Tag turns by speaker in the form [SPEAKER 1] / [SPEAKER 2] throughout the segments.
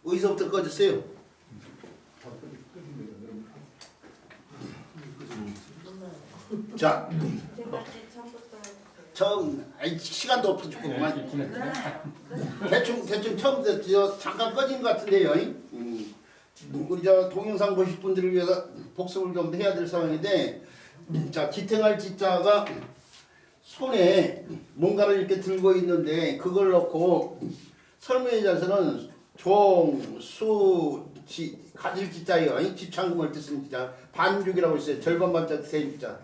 [SPEAKER 1] 어디서부터 꺼졌어요? 자, 처음 시간도 없어 죽고 그만. 대충 처음부터 잠깐 꺼진 것 같은데요. 우리 저 동영상 보실 분들을 위해서 복습을 좀 해야 될 상황인데, 자, 지탱할 지자가 손에 뭔가를 이렇게 들고 있는데 그걸 넣고 설명자에서는 종, 수, 가질 지자예요. 지창금을 뜻하는 지자. 반죽이라고 있어요. 절반 반자 대죽자.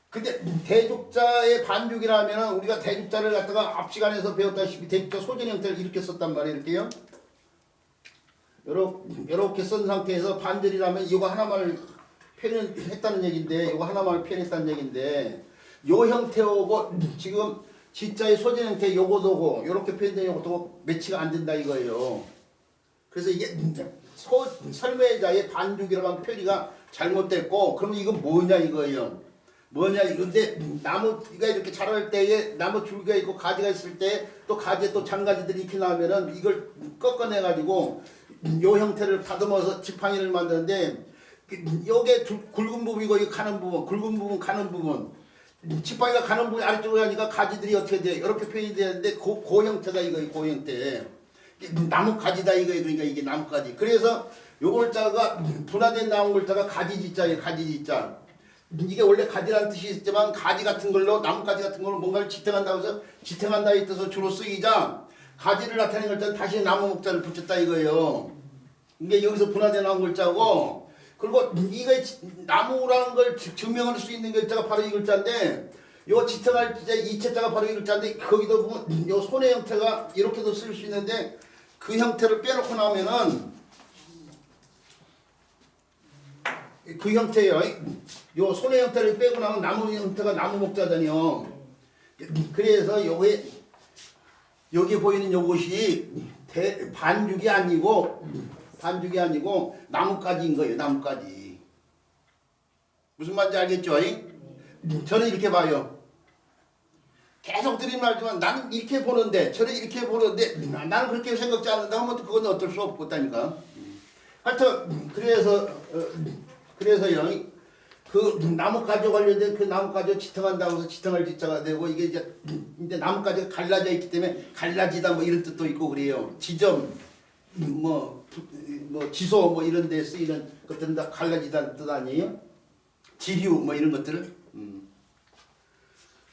[SPEAKER 1] 근데 대죽자의 반죽이라면 우리가 대죽자를 갖다가 앞 시간에서 배웠다시피 대죽자 소전 형태를 이렇게 썼단 말이에요. 이렇게요. 요렇게 쓴 상태에서 반절이라면 이거 하나만을 표현했다는 얘기인데, 이거 하나만을 표현했다는 얘기인데, 요 형태하고 지금 지자의 소전 형태 요거도고 요렇게 표현된 요것도 매치가 안 된다 이거예요. 그래서 이게 설매자의 반죽이라고 하는 표기가 잘못됐고, 그러면 이건 뭐냐 이거예요. 뭐냐 이건데, 나무가 이렇게 자랄 때에 나무 줄기가 있고 가지가 있을 때 또 가지에 또 장가지들이 이렇게 나오면은 이걸 꺾어내 가지고 요 형태를 다듬어서 지팡이를 만드는데, 요게 굵은 부분이고 이 가는 부분, 굵은 부분 가는 부분, 지팡이가 가는 부분이 아래쪽으로 가니까 가지들이 어떻게 돼? 이렇게 표현이 되는데 그 형태가 이거예요. 그 형태. 나무 가지다 이거예요. 그러니까 이게 나무 가지. 그래서 요 글자가 분화된 나온 글자가 가지지자예요. 가지지자. 이게 원래 가지라는 뜻이 있지만 가지 같은 걸로, 나뭇가지 같은 걸로 뭔가를 지탱한다고 해서 지탱한다의 뜻으로 주로 쓰이자 가지를 나타내는 글자는 다시 나무 목자를 붙였다 이거예요. 이게 여기서 분화된 나온 글자고, 그리고 이거 나무라는 걸 증명할 수 있는 글자가 바로 이 글자인데, 요 지탱할 이체자가 바로 이 글자인데, 거기도 보면 요 손의 형태가 이렇게도 쓸 수 있는데 그 형태를 빼놓고 나면은 그 형태예요. 요 손의 형태를 빼고 나면 나무 형태가 나무 목자잖아요. 그래서 여기 보이는 요것이 반죽이 아니고 나뭇가지인 거예요. 나뭇가지. 무슨 말인지 알겠죠? 저는 이렇게 봐요. 계속 드리는 말지만 나는 이렇게 보는데, 저는 이렇게 보는데 나는 그렇게 생각지 않는다 하면 그건 어쩔 수 없다니까. 하여튼 그래서요, 그 나뭇가지 관련된 그 나뭇가지 지탱한다고 해서 지탱할 지자가 되고, 이게 이제 나뭇가지가 갈라져 있기 때문에 갈라지다 뭐 이런 뜻도 있고 그래요. 지점, 뭐 지소 뭐 이런 데 쓰이는 것들은 다 갈라지다는 뜻 아니에요? 지류 뭐 이런 것들을.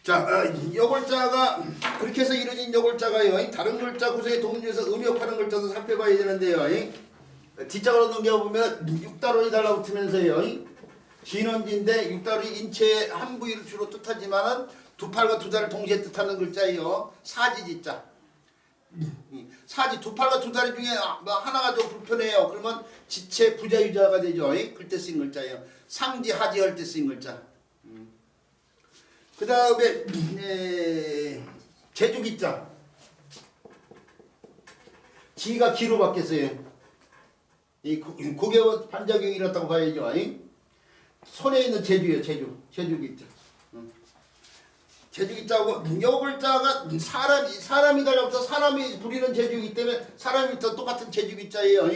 [SPEAKER 1] 자, 요 글자가 그렇게 해서 이루어진 요 글자가요, 다른 글자 구성에 도움주에서 음역하는 글자도 살펴봐야 되는데요. 뒷자로 넘겨보면 육다론이 달라붙으면서요, 진원지인데 육다론이 인체의 한 부위를 주로 뜻하지만은 두 팔과 두 다리를 동시에 뜻하는 글자예요. 사지지자. 사지, 두 팔과 두 다리 중에 하나가 좀 불편해요. 그러면 지체 부자유자가 되죠. 그때 쓰인 글자예요. 상지, 하지 할 때 쓰인 글자. 그 다음에 제주기자. 지가 기로 바뀌었어요. 이 국의 반작용이 일었다고 봐야죠. 손에 있는 제주예요. 제주기자. 제주기자고, 요 글자가 사람이 달라붙어 사람이 부리는 제주이기 때문에 사람이 또 똑같은 제주기자예요.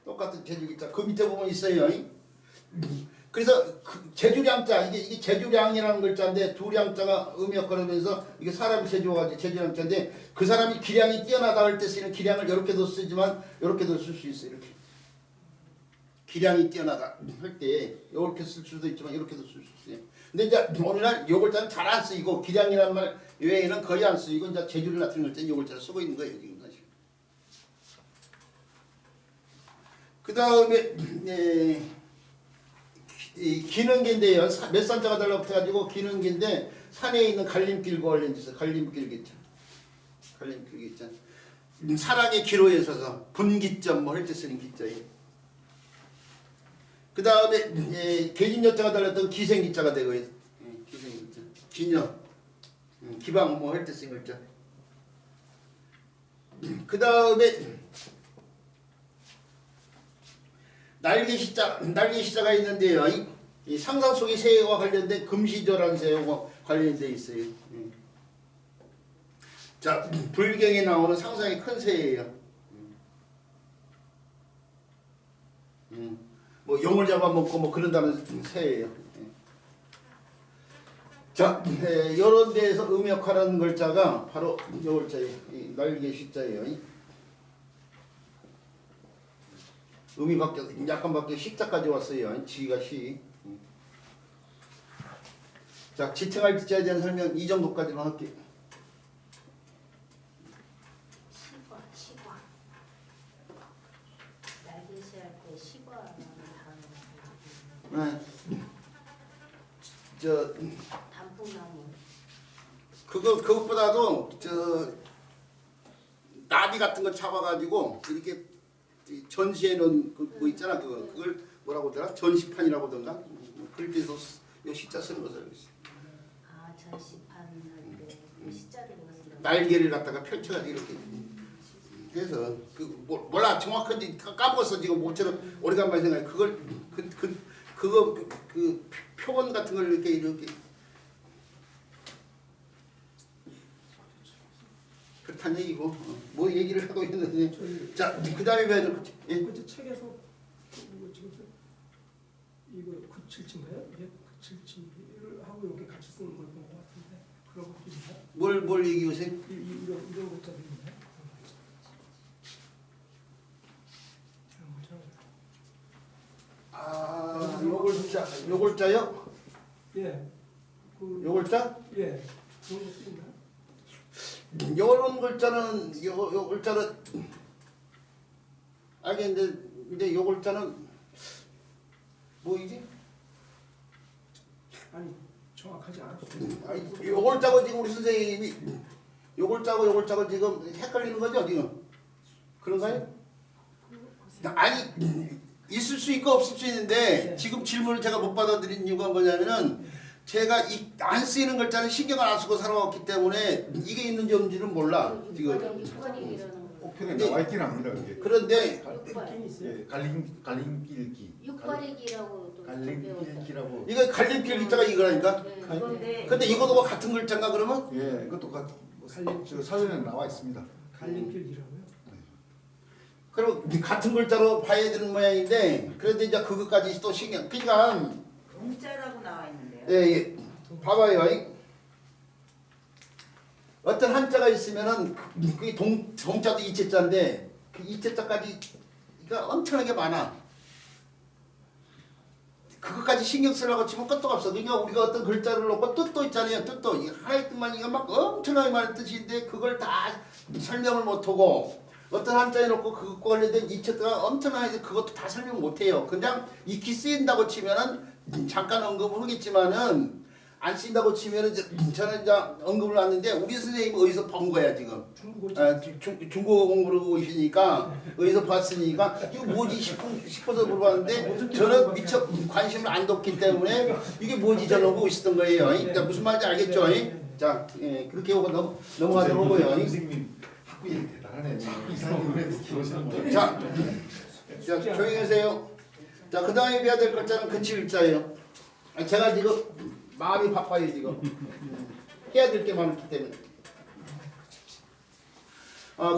[SPEAKER 1] 똑같은 제주기자. 그 밑에 보면 있어요. 그래서 제주량자, 이게 제주량이라는 글자인데 두 량자가 음역거리면서 이게 사람이 제주가 제주량자인데, 그 사람이 기량이 뛰어나다 할 때 쓰이는 기량을 이렇게도 쓰지만 이렇게도 쓸 수 있어요. 이렇게 기량이 뛰어나다 할 때 이렇게 쓸 수도 있지만 이렇게도 쓸 수 있어요. 근데 이제 오늘날 요 글자는 잘 안 쓰이고 기량이라는 말 외에는 거의 안 쓰이고 이제 제주를 나타내는 글자는 요 글자를 쓰고 있는 거예요. 지금 사실. 그 다음에 이 기능기인데요. 몇 산자가 달라붙어가지고 기능기인데, 산에 있는 갈림길과 관련돼서 갈림길겠죠. 갈림길겠죠. 사랑의 기로에 서서 분기점 뭐 할 때 쓰는 기자예요. 그 다음에 계진여자가 달렸던 기생기자가 되고 있어요. 기생기자. 기녀, 기방 뭐 할 때 쓰는 글자. 그 다음에 날개시자가 있는데요. 이 상상 속의 새와 관련된 금시조라는 새와 관련되어 있어요. 자, 불경에 나오는 상당히 큰 새예요. 뭐 용을 잡아먹고 뭐 그런다는 새예요. 자, 이런 데에서 음역하라는 글자가 바로 이 글자예요. 이 날개 시자예요. 음이 바뀌어 약간 바뀌어 식자까지 왔어요. 지가 시. 자, 지탱할 지자에 대한 설명 이 정도까지만 할게요.
[SPEAKER 2] 시과. 날개시할 때 시과라는 단어.
[SPEAKER 1] 네. 저
[SPEAKER 2] 단풍나무.
[SPEAKER 1] 그것보다도 저 나비 같은 거 잡아가지고 이렇게 전시해 놓은 뭐 있잖아. 그걸 뭐라고 하더라? 전시판이라고 하던가. 그렇게 해서 요 시자 쓰는 것을 알고 있어.
[SPEAKER 2] 아, 전시판 할때 시자를 넣었어요.
[SPEAKER 1] 날개를 갖다가 펼쳐가지고 이렇게 해서 몰라 정확한지 까먹었어 지금 모처럼 오래간만에 생각해. 그걸 그거 표본 같은 걸 이렇게 그렇다는 얘기고 뭐 얘기를 하고 있는데 자 그다음에 봐야 될 거지. 예?
[SPEAKER 3] 그때 책에서 이거 지금 이거 977인가요? 이게 977을 하고 이렇게 같이 쓰는 걸 본 것 같은데 그런 것도 있나요?
[SPEAKER 1] 뭘 얘기하세요?
[SPEAKER 3] 이런 것도 있나요?
[SPEAKER 1] 아 요걸 자요?
[SPEAKER 3] 예.
[SPEAKER 1] 요걸 자?
[SPEAKER 3] 예. 그런 것도 있나요?
[SPEAKER 1] 요런 글자는 요 글자는 근데 요 글자는 뭐이지?
[SPEAKER 3] 아니 정확하지 않았어요.
[SPEAKER 1] 아니 요 글자고 지금 우리 선생님이 요 글자고 지금 헷갈리는 거죠 지금? 그런가요? 아니 있을 수 있고 없을 수 있는데 지금 질문을 제가 못 받아들인 이유가 뭐냐면은 제가 안 쓰이는 글자는 신경을 안 쓰고 살아왔기 때문에 이게 있는지 없는지는 몰라 지금.
[SPEAKER 2] 육발이라는 거.
[SPEAKER 4] 옥편에 나와 있긴 합니다. 그게.
[SPEAKER 1] 그런데
[SPEAKER 3] 있긴 있어요.
[SPEAKER 4] 예, 갈림길기.
[SPEAKER 2] 육발이기라고 또 배웠어요.
[SPEAKER 4] 갈림길기라고.
[SPEAKER 1] 이거 갈림길 글자가 이거라니까.
[SPEAKER 2] 네, 그건데
[SPEAKER 1] 근데 이거도 같은 글자인가 그러면?
[SPEAKER 4] 예, 이것도 저 사전에 나와 있습니다.
[SPEAKER 3] 갈림길이라고요?
[SPEAKER 1] 그럼 같은 글자로 봐야 되는 모양인데 그런데 이제 그것까지 또 신경. 그러니까
[SPEAKER 5] 동자라고 나와 있는데요.
[SPEAKER 1] 예. 봐봐요. 어떤 한자가 있으면은 그게 동자도 이체자인데 그 이체자까지 그러니까 엄청나게 많아. 그것까지 신경 쓰려고 치면 끝도 없어. 그러니까 우리가 어떤 글자를 놓고 뜻도 있잖아요. 뜻도 하나의 뜻만 이거 막 엄청나게 많은 뜻인데 그걸 다 설명을 못하고 어떤 한자에 놓고 그것과 관련된 이체가 엄청나게 그것도 다 설명 못해요. 그냥 익히 쓰인다고 치면은 잠깐 언급을 하겠지만은 안 쓰인다고 치면은 저는 이제 언급을 하는데 우리 선생님이 어디서 본 거야 지금? 중국어 공부를 하고 계시니까 어디서 봤으니까 이거 뭐지 싶어서 물어봤는데 저는 미처 관심을 안 뒀기 때문에 이게 뭐지 저는 보고 있었던 거예요. 그러니까 무슨 말인지 알겠죠? 자, 그렇게 하고 넘어가도록 하고요.
[SPEAKER 4] 선생님 학구이 대단하네. 이상한 노래 들으시는 거.
[SPEAKER 1] 자, 조용히 하세요. 자, 그 다음에 배워야 될 글자는 근치일자예요. 제가 지금 마음이 바빠요 지금. 해야 될 게 많기 때문에.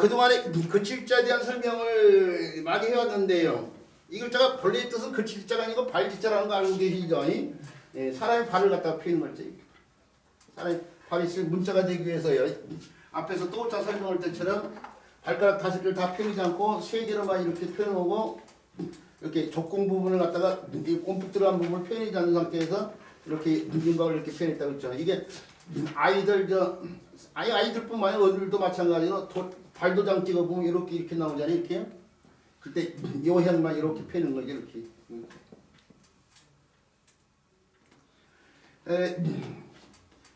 [SPEAKER 1] 그동안에 근치일자에 대한 설명을 많이 해왔는데요. 이 글자가 본래의 뜻은 근치일자가 아니고 발지자라는 거 알고 계시죠? 예, 사람의 발을 갖다가 펴는 글자입니다. 사람의 발이 있을 문자가 되기 위해서요. 앞에서 또자 설명할 때처럼 발가락 5개를 다 펴지 않고 3개로만 이렇게 펴놓고 이렇게 족공 부분을 갖다가 꼼뿍 들어간 부분을 펴내지 않는 상태에서 이렇게 윤곽을 이렇게 펴냈다고 했죠. 이게 아이들뿐만 아니라 어른들도 마찬가지로 발도장 찍어보면 이렇게 나오잖아요. 이렇게. 그때 요현만 이렇게 펴는 거죠. 이렇게.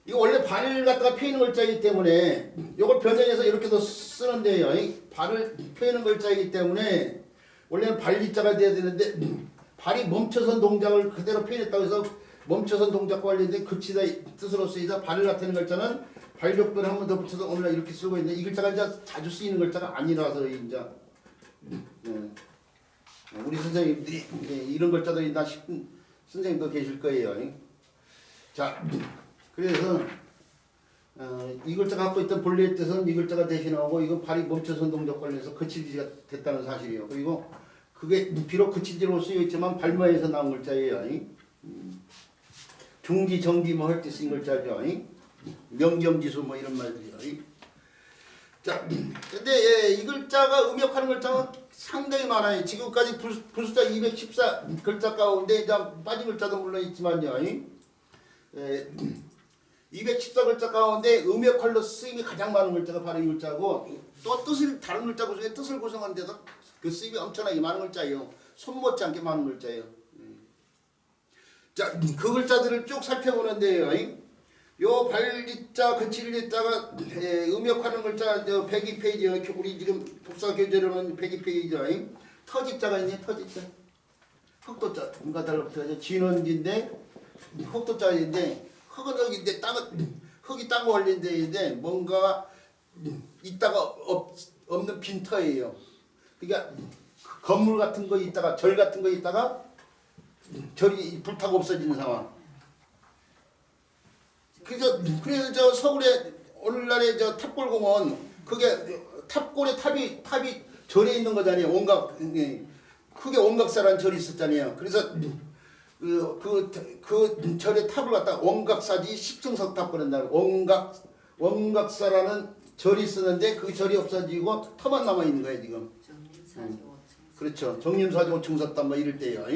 [SPEAKER 1] 이거 원래 발을 갖다가 펴는 글자이기 때문에 이걸 변형해서 이렇게도 쓰는데요. 발을 펴는 글자이기 때문에 원래는 발리자가 돼야 되는데 발이 멈춰선 동작을 그대로 표현했다고 해서 멈춰선 동작과 관련된 그치다 뜻으로 쓰이다 발을 나타내는 글자는 발격변을 한 번 더 붙여서 오늘날 이렇게 쓰고 있는데 이 글자가 이제 자주 쓰이는 글자가 아니라서 이제 우리 선생님들이 이런 글자도 있나 싶은 선생님도 계실 거예요. 자, 그래서 이 글자가 갖고 있던 본래의 뜻은 이 글자가 대신하고 이건 발이 멈춰선 동작 관련해서 그칠지가 됐다는 사실이에요. 그리고 그게 비록 그칠지로 쓰여 있지만 발모에서 나온 글자예요. 중지, 정지 뭐 할 때 쓴 글자죠. 명정지수 뭐 이런 말들이요. 자, 근데 예, 이 글자가 음역하는 글자가 상당히 많아요. 지금까지 불숫자 214 글자 가운데 이제 빠진 글자도 물론 있지만요. 214 글자 가운데 음역할로 쓰임이 가장 많은 글자가 바로 이 글자고 또 뜻을 다른 글자 구성에 뜻을 구성하는데도 그 쓰임이 엄청나게 많은 글자예요. 손 못지않게 많은 글자예요. 자, 그 글자들을 쭉 살펴보는데요. 요 발리자, 그칠리자가 음역하는 글자 102페이지 우리 지금 독사 교재로는 102페이지죠. 터지자가 있네. 터지자. 흑도자 뭔가 달라붙어야죠. 진원지인데 흑도자인데 흑은 흑인데 땅은 흑이 땅 걸린 데인데 뭔가 있다가 없는 빈터예요. 그러니까 건물 같은 거 있다가 절 같은 거 있다가 절이 불타고 없어지는 상황. 그래서 저 서울에 오늘날의 저 탑골공원 그게 탑골에 탑이 절에 있는 거잖아요. 온각 크게 온각사라는 절이 있었잖아요. 그래서 그 절의 탑을 갖다가 온각사지 십층석탑 그런다는 온각사라는 절이 있었는데 그 절이 없어지고 터만 남아 있는 거예요 지금. 그렇죠. 정림사지 5층석탑 뭐 이럴 때요.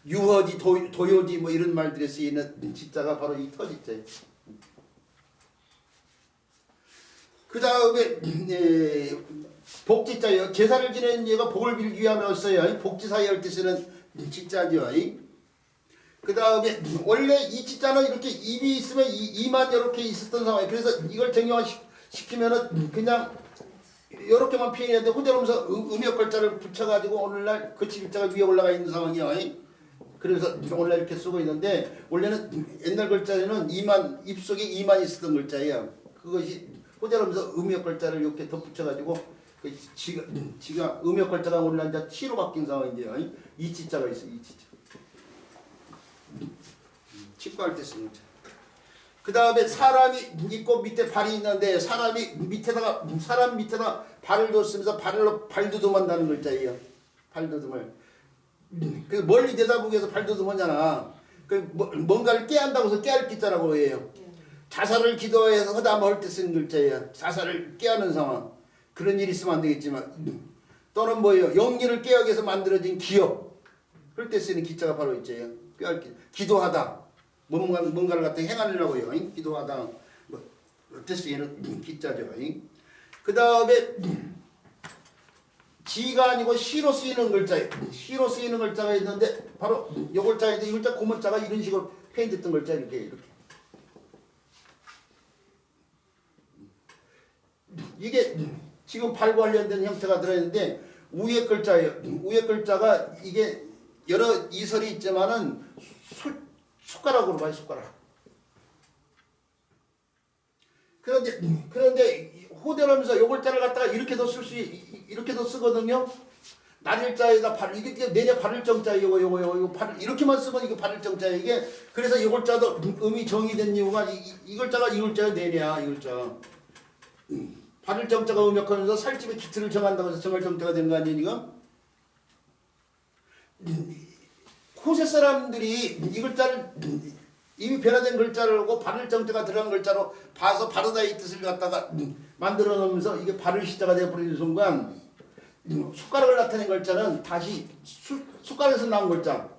[SPEAKER 1] 유허지 도요지 뭐 이런 말들에 쓰이는 지자가 바로 이 터지자예요. 그 다음에 복지자예요. 제사를 지내는 얘가 복을 빌기 위함에 써요. 복지사에 할 때 쓰는 지자죠. 그 다음에 원래 이 지자는 이렇게 입이 있으면 이만 이렇게 있었던 상황이에요. 그래서 이걸 정형화시키면은 그냥 이렇게만 표현해야 돼. 호재로면서 음역글자를 붙여가지고 오늘날 그치글자가 위에 올라가 있는 상황이에요. 그래서 오늘날 이렇게 쓰고 있는데 원래는 옛날 글자에는 이만 입속에 이만 있었던 글자예요. 그것이 호재로면서 음역글자를 이렇게 덧붙여가지고 지가 음역글자가 오늘날 이제 치로 바뀐 상황인데요. 이 지자가 있어요. 이 지자. 치과할 때 쓰는 글자. 그 다음에 사람이 있고 밑에 발이 있는데 사람 밑에다가 발을 뒀으면서 발두둠한다는 글자예요. 발두둠을. 그 멀리 내다보기 위해서 발두둠하잖아. 그 뭔가를 깨한다고 해서 깨할 기자라고 해요. 자살을 기도해서 하다 할 때 쓰는 글자예요. 자살을 깨하는 상황. 그런 일이 있으면 안 되겠지만 또는 뭐예요. 영리를 깨하기 위해서 만들어진 기업. 할 때 쓰는 기자가 바로 있죠. 깨할 기. 기도하다. 뭔가를 갖다 행하려고요. 기도하다. 할 때 쓰이는 기자죠. 그 다음에 지가 아니고 시로 쓰이는 글자예요. 시로 쓰이는 글자가 있는데 바로 이 글자인데 이 글자 고문자가 이런 식으로 표현됐던 글자 이렇게. 이게 지금 발과 관련된 형태가 들어있는데 위에 글자예요. 위에 글자가 이게 여러 이설이 있지만은 숟가락으로 봐요. 숟가락. 그런데 호대로면서 요 글자를 갖다가 이렇게도 이렇게도 쓰거든요. 날일자에다 발 이게 내내 발을정자예요. 요거 발 이렇게만 쓰면 이게 발을정자예요. 이게 그래서 이 글자도 음이 정의된 이유가 이 글자가 이 글자가 내냐 이 글자. 발을정자가 음역하면서 살집의 기틀을 정한다고 해서 정할정자가 된 거 아니에요? 호세 사람들이 이 글자를 이미 변화된 글자를 하고 발을정자가 들어간 글자로 봐서 바르다 이 뜻을 갖다가 만들어 놓으면서 이게 발을 시자가 되어버리는 순간 숟가락을 나타낸 글자는 다시 숟가락에서 나온 글자.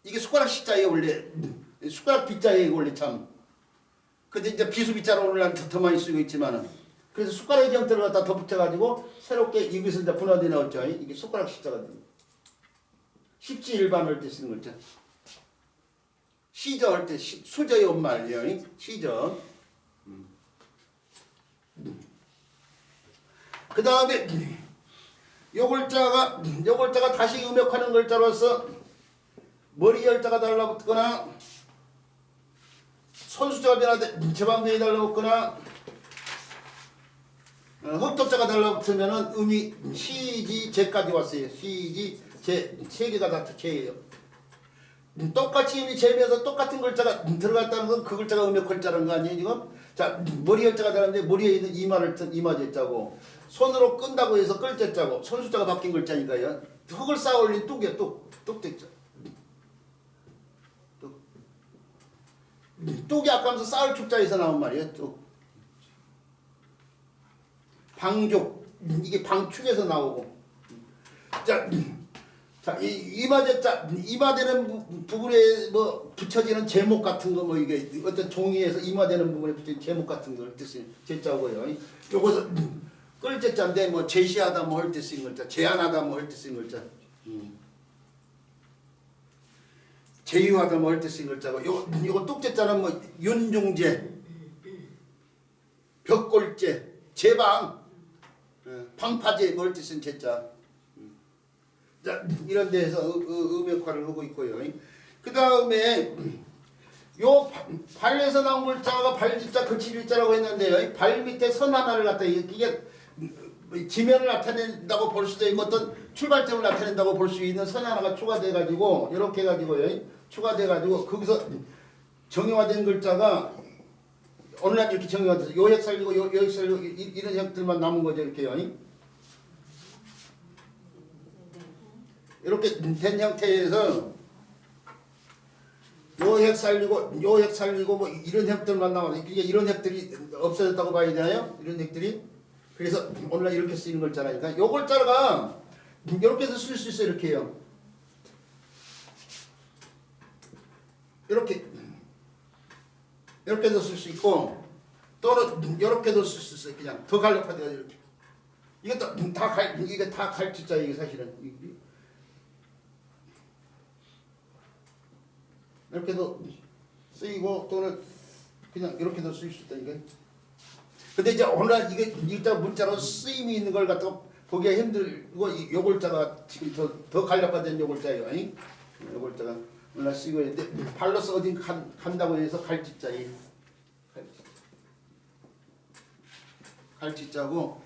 [SPEAKER 1] 이게 숟가락 시자예요 원래. 숟가락 비자예요 원래 참. 근데 이제 비수비자로 오늘날 더 많이 쓰고 있지만은 그래서 숟가락의 형태를 갖다 덧붙여가지고 새롭게 여기서 이제 분화돼 나왔죠. 이게 숟가락 시자가 됩니다. 십지일반할 때 쓰는 글자. 시저 할 때 수저의 엄말이에요. 시저. 그 다음에 요 글자가 다시 음역하는 글자로서 머리 열자가 달라붙거나 손수자가 변화돼 제방변이 달라붙거나 흑도자가 달라붙으면은 음이 시지 제까지 왔어요. 시지 제 세 개가 다 제예요. 똑같이 음이 제면서 똑같은 글자가 들어갔다는 건 그 글자가 음역 글자라는 거 아니에요 지금? 자, 머리 열자가 되는데 머리에 있는 이마를 튼 이마제자고 손으로 끈다고 해서 끌제자고 손수자가 바뀐 글자니까요. 흙을 쌓아 올린 뚝이야. 뚝제자. 뚝이 아까 하면서 쌓을 축자에서 나온 말이에요. 뚝. 방죽. 이게 방축에서 나오고. 자, 이 이마제자 이마되는 부분에 뭐 붙여지는 제목 같은 거 뭐 이게 어떤 종이에서 이마되는 부분에 붙여진 제목 같은 걸 뜻이 제자고요. 요것은 끌제자인데 뭐 제시하다 뭐 할 때 쓰인 글자, 제안하다 뭐 할 때 쓰인 글자. 제휴하다 뭐 할 때 쓰인 글자고 요거 뚝제자는 뭐 윤중제, 벽골제, 제방, 방파제 뭐 할 때 쓴 제자. 자, 이런 데에서 음역화를 하고 있고요. 그 다음에 요 발에서 나온 글자가 발지자, 거칠지자라고 했는데요. 발 밑에 선 하나를 갖다 이게 지면을 나타낸다고 볼 수도 있고 어떤 출발점을 나타낸다고 볼 수 있는 선 하나가 추가돼 가지고 이렇게 해가지고요. 추가돼 가지고 거기서 정형화된 글자가 오늘날 이렇게 정형화돼서 요액 살리고 요액 살리고 이런 형들만 남은 거죠. 이렇게요. 이렇게 된 형태에서 요핵 살리고 뭐 이런 핵들만 나와요. 이게 이런 핵들이 없어졌다고 봐야 되나요? 이런 핵들이. 그래서 오늘날 이렇게 쓰이는 글자라니까. 요 글자가 이렇게 해서 쓸 수 있어요. 이렇게요. 이렇게 해서 쓸 수 있고 또는 이렇게도 쓸 수 있어요. 그냥 더 갈라파돼가 이렇게. 이것도 이게 다 갈치자 이게 사실은. 이렇게도 쓰이고 또는 그냥 이렇게도 쓸 수 있다니까. 근데 이제 오늘날 이게 일자 문자로 쓰임이 있는 걸 갖다가 보기가 힘들고 요 글자가 지금 더 간략화된 요 글자예요. 요 글자가 오늘날 쓰이고 있는데 발로서 어딘 간다고 해서 갈치자예요. 갈치자고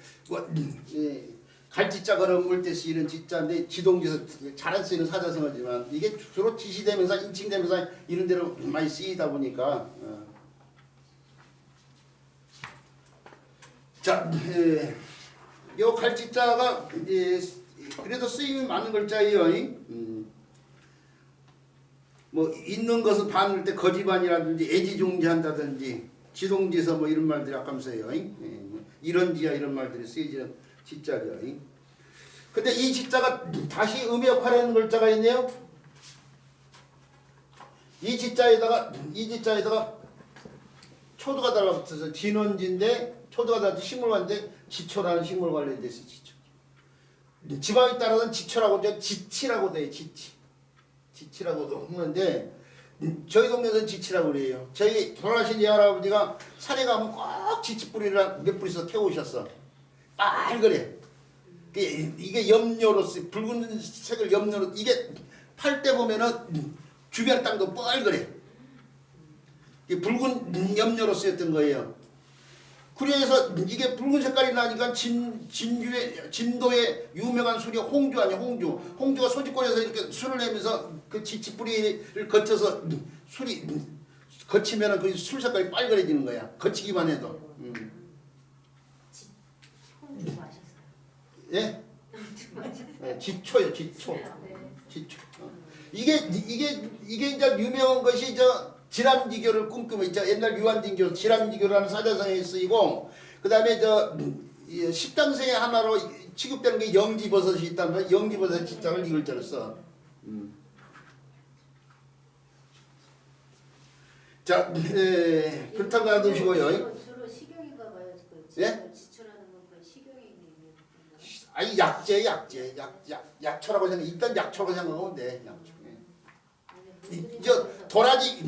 [SPEAKER 1] 갈치자 걸음을 때 쓰이는 지자인데 지동지에서 잘 안 쓰이는 사자성어지만 이게 주로 지시대명사, 인칭대명사 이런 데로 많이 쓰이다 보니까 자, 요 갈치자가 그래도 쓰임이 많은 글자예요. 뭐 있는 것을 반을 때 거지반이라든지 애지중지한다든지 지동지에서 뭐 이런 말들이 아까 써요. 이런지야 이런 말들이 쓰이지는 지자죠. 근데 이 지자가 다시 음역화라는 글자가 있네요. 이 지자에다가 초도가 달라붙어서 진원지인데 초도가 달라서 식물관인데 지초라는 식물 관련돼서 지초. 지방에 따라서는 지초라고 돼, 지치라고 돼요. 지치라고도 하는데 저희 동네에서는 지치라고 그래요. 저희 돌아가신 예 할아버지가 산에 가면 꼭 지치뿌리를 몇 뿌리서 태우셨어. 빨그래. 이게 염료로 붉은 색을 염료로 이게 팔 때 보면은 주변 땅도 빨그래. 이게 붉은 염료로 쓰였던 거예요. 그래서 이게 붉은 색깔이 나니까 진도의 유명한 술이 홍주 아니야, 홍주. 홍주가 소집골에서 이렇게 술을 내면서 그 지치뿌리를 거쳐서 술이 거치면은 그 술 색깔이 빨그래지는 거야. 거치기만 해도.
[SPEAKER 2] 홍주 마셨어요.
[SPEAKER 1] 예? 네, 지초요, 지초. 지초. 이게 이제 유명한 것이 지람지교를 꿈꾸며 있죠. 옛날 유한진교 지람지교라는 사자성어에 쓰이고 그다음에 십당생의 하나로 취급되는 게 영지버섯이 있다면 영지버섯 지자를 이 글자로 써. 자, 그렇다고 놔두시고요.
[SPEAKER 2] 주로 식용인가 봐요.
[SPEAKER 1] 예?
[SPEAKER 2] 지초라는 건 거의 식용이 있는
[SPEAKER 1] 아니 약초라고 생각. 일단 약초라고 생각하면 돼. 약초. 도라지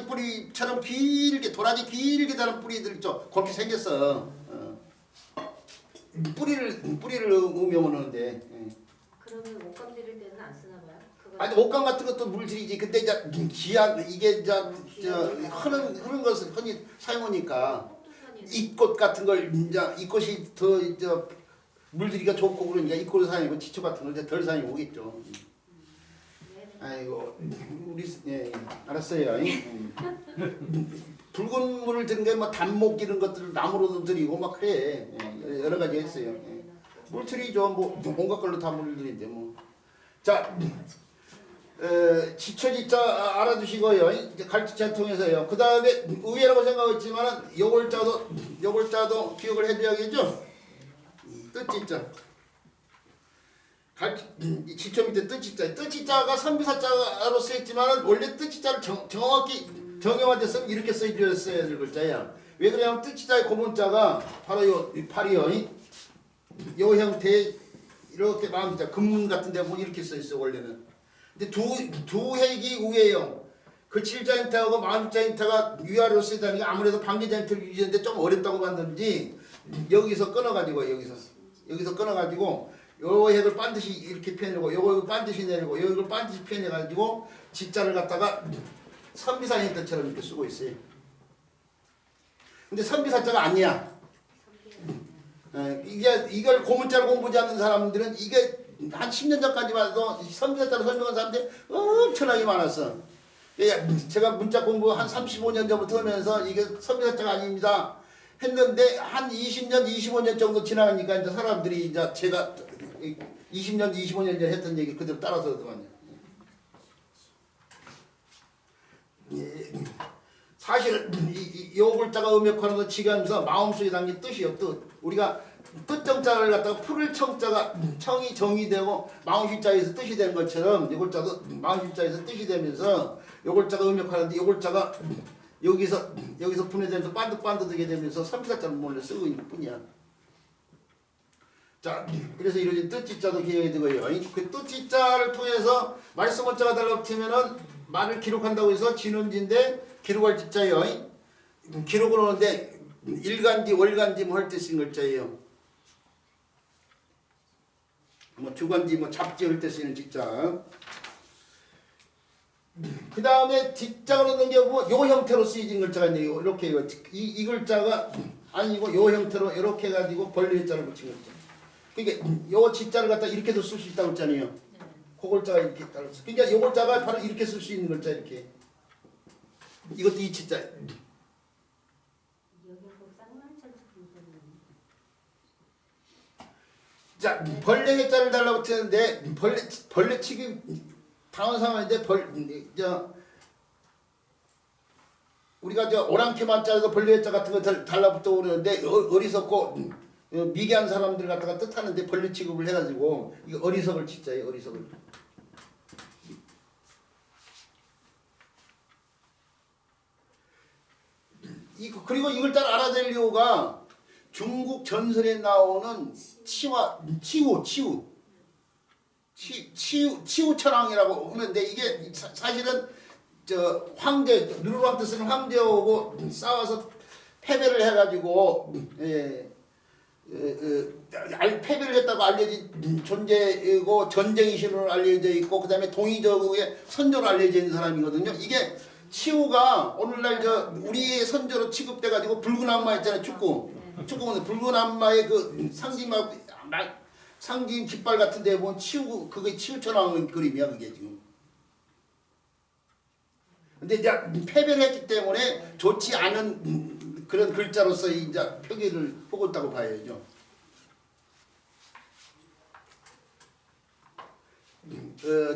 [SPEAKER 1] 뿌리처럼 도라지 길게 자란 뿌리들 있죠. 그렇게 생겼어. 뿌리를 음용하는데.
[SPEAKER 2] 그러면 옷감 들일 때는 안 쓰나 봐요?
[SPEAKER 1] 아니 옷감 같은 것도 물들이지. 근데 이제 기한 이게 흐는 것을 흔히 사용하니까 잎꽃 같은 걸 이제 잎꽃이 더 물들이기가 좋고 그러니까 잎꽃을 사용하고 지초 같은 걸 이제 덜 사용하겠죠. 아이고 우리 알았어요. 붉은 물을 드는 게 뭐 단목 이런 것들을 나무로도 들이고 막 그래. 예, 여러 가지 있어요. 예. 물틀이죠. 뭐 온갖 걸로 다 물들인데 뭐. 자, 지초지자 알아두시고요. 이제 갈지자 통해서요. 그 다음에 의외라고 생각했지만은 요골자도 기억을 해줘야겠죠. 뜻지자. 지초 밑에 뜻지자. 뜻지자가 선비사자로 쓰였지만은 원래 뜻지자를 정확히 정형화돼 쓰면 이렇게 써줘야 될 글자야. 왜 그러냐면 뜻지자의 고문자가 바로 요 팔이요. 요 형태 이렇게 마음자 금문 같은데 뭐 이렇게 써 있어 원래는. 근데 두 획이 위에요. 그 7자인타하고 40자인타가 위아래로 쓰다는 게 아무래도 반개자인타를 유지하는데 좀 어렵다고 봤는지 여기서 끊어가지고 여기서 끊어가지고 요 획을 반드시 이렇게 펴내고 요거 반드시 내리고 요걸 반드시 펴내가지고 지자를 갖다가 선비사인타처럼 이렇게 쓰고 있어요. 근데 선비사자가 아니야. 이걸 고문자를 공부하지 않는 사람들은 이게 한 10년 전까지만 해도 선비사자로 설명한 사람들이 엄청나게 많았어. 제가 문자 공부 한 35년 전부터 하면서 이게 선비사자가 아닙니다 했는데 한 20년, 25년 정도 지나가니까 이제 사람들이 이제 제가 20년, 25년 전에 했던 얘기 그대로 따라서 하더만요. 사실 요 글자가 음역하는 거 지가면서 마음속에 담긴 뜻이요. 뜻. 우리가 뜻정자를 갖다가 풀을 청자가 청이 정이 되고 마음실자에서 뜻이 되는 것처럼 요 글자도 마음실자에서 뜻이 되면서 요 글자가 음역하는데 요 글자가 여기서 분해되면서 반듯반듯하게 되면서 선비사자를 몰래 쓰고 있는 뿐이야. 자, 그래서 이루어진 뜻지자도 기억이 되고요. 그 뜻지자를 통해서 말씀 원자가 달라붙으면은 말을 기록한다고 해서 진원지인데 기록할 지자예요. 기록을 하는데 일간지, 월간지 뭐 할 때 쓰는 글자예요. 뭐 주간지, 뭐 잡지 할 때 쓰는 지자. 그 다음에 뒷자가 넣는 경우 요 형태로 쓰여진 글자가 있네요. 이렇게 이 글자가 아니고 요 형태로 이렇게 해가지고 벌레 자를 붙인 글자. 그러니까 요 지자를 갖다 이렇게도 쓸 수 있다고 했잖아요. 그 글자가 이렇게 따라서. 그러니까 요 글자가 바로 이렇게 쓸 수 있는 글자 이렇게. 이것도 이 지자. 자, 벌레 해자를 달라고 했는데 벌레 치기 당한 상황인데 우리가 오랑캐만 자에서 벌레 해자 같은 거 달라붙어 오르는데 어리석고 미개한 사람들 갖다가 뜻하는데 벌레 취급을 해가지고 이거 어리석을 짓자예요. 어리석을. 그리고 이걸 잘 알아야 될 이유가 중국 전설에 나오는 치우천왕이라고 하는데 이게 사실은 황제 누르왕 뜻은 황제하고 싸워서 패배를 해가지고 패배를 했다고 알려진 존재이고 전쟁의 신으로 알려져 있고 그 다음에 동이족의 선조로 알려져 있는 사람이거든요. 이게 치우가 오늘날 우리의 선조로 취급돼가지고 붉은 악마 있잖아요. 축구는 붉은 악마의 그 상징 깃발 같은 데 보면 그게 치우천왕 그림이야 그게 지금. 근데 이제 패배를 했기 때문에 좋지 않은 그런 글자로서 이제 표기를 하고 있다고 봐야죠.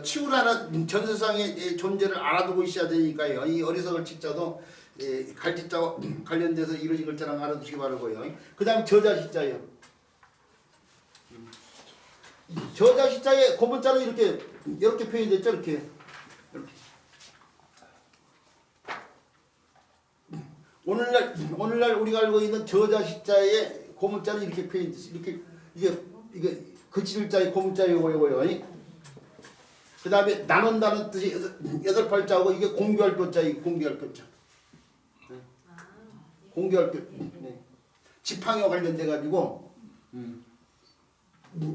[SPEAKER 1] 치우라는 전세상의 존재를 알아두고 있어야 되니까요. 이 어리석을 치자도 갈치자와 관련돼서 이루어진 글자랑 알아두시기 바라고요. 그 다음에 저자시자예요. 저자시자의 고문자는 이렇게 표현이 됐죠. 이렇게. 오늘날 우리가 알고 있는 저자시자의 고문자는 이렇게 표현이 됐어요. 이게 그칠자의 고문자 요거요. 그 다음에 나눈다는 뜻이 8발자고 이게 공교할 교자, 이게 공교할 교자. 공교할 교. 지팡이와 관련돼 가지고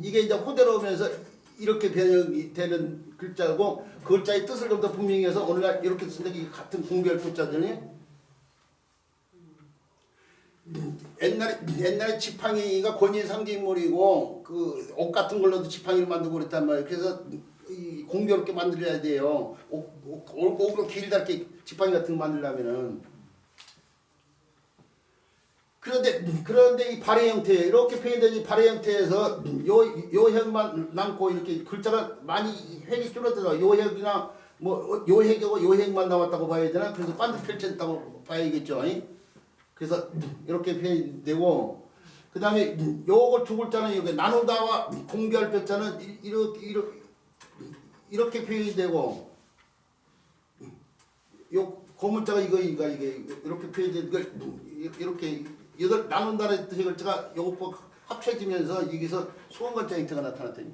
[SPEAKER 1] 이게 이제 호대로 오면서 이렇게 변형이 되는 글자고 그 글자의 뜻을 좀 더 분명히 해서 오늘날 이렇게 쓴다 이게 같은 공교할 교자잖아요. 옛날에 지팡이가 권위의 상징물이고 그 옷 같은 걸로도 지팡이를 만들고 그랬단 말이에요. 그래서 공교롭게 만들어야 돼요. 옷으로 길다랗게 지팡이 같은 거 만들려면은 그런데 이 발의 형태 이렇게 표현된 이 발의 형태에서 요핵만 남고 이렇게 글자가 많이 획이 줄어들어. 요핵이나 뭐 요핵이고 요핵만 남았다고 봐야 되나? 그래서 반드 펼쳤다고 봐야겠죠. 그래서 이렇게 표현되고 그 다음에 요거 두 글자는 여기 나누다와 공개할 글자는 이렇게 표현이 되고 요 고문자가 이게 이렇게 표현된 걸 이렇게 여덟 나눈다는 뜻의 글자가 요거 합쳐지면서 여기서 수원 글자 형태가 나타났더니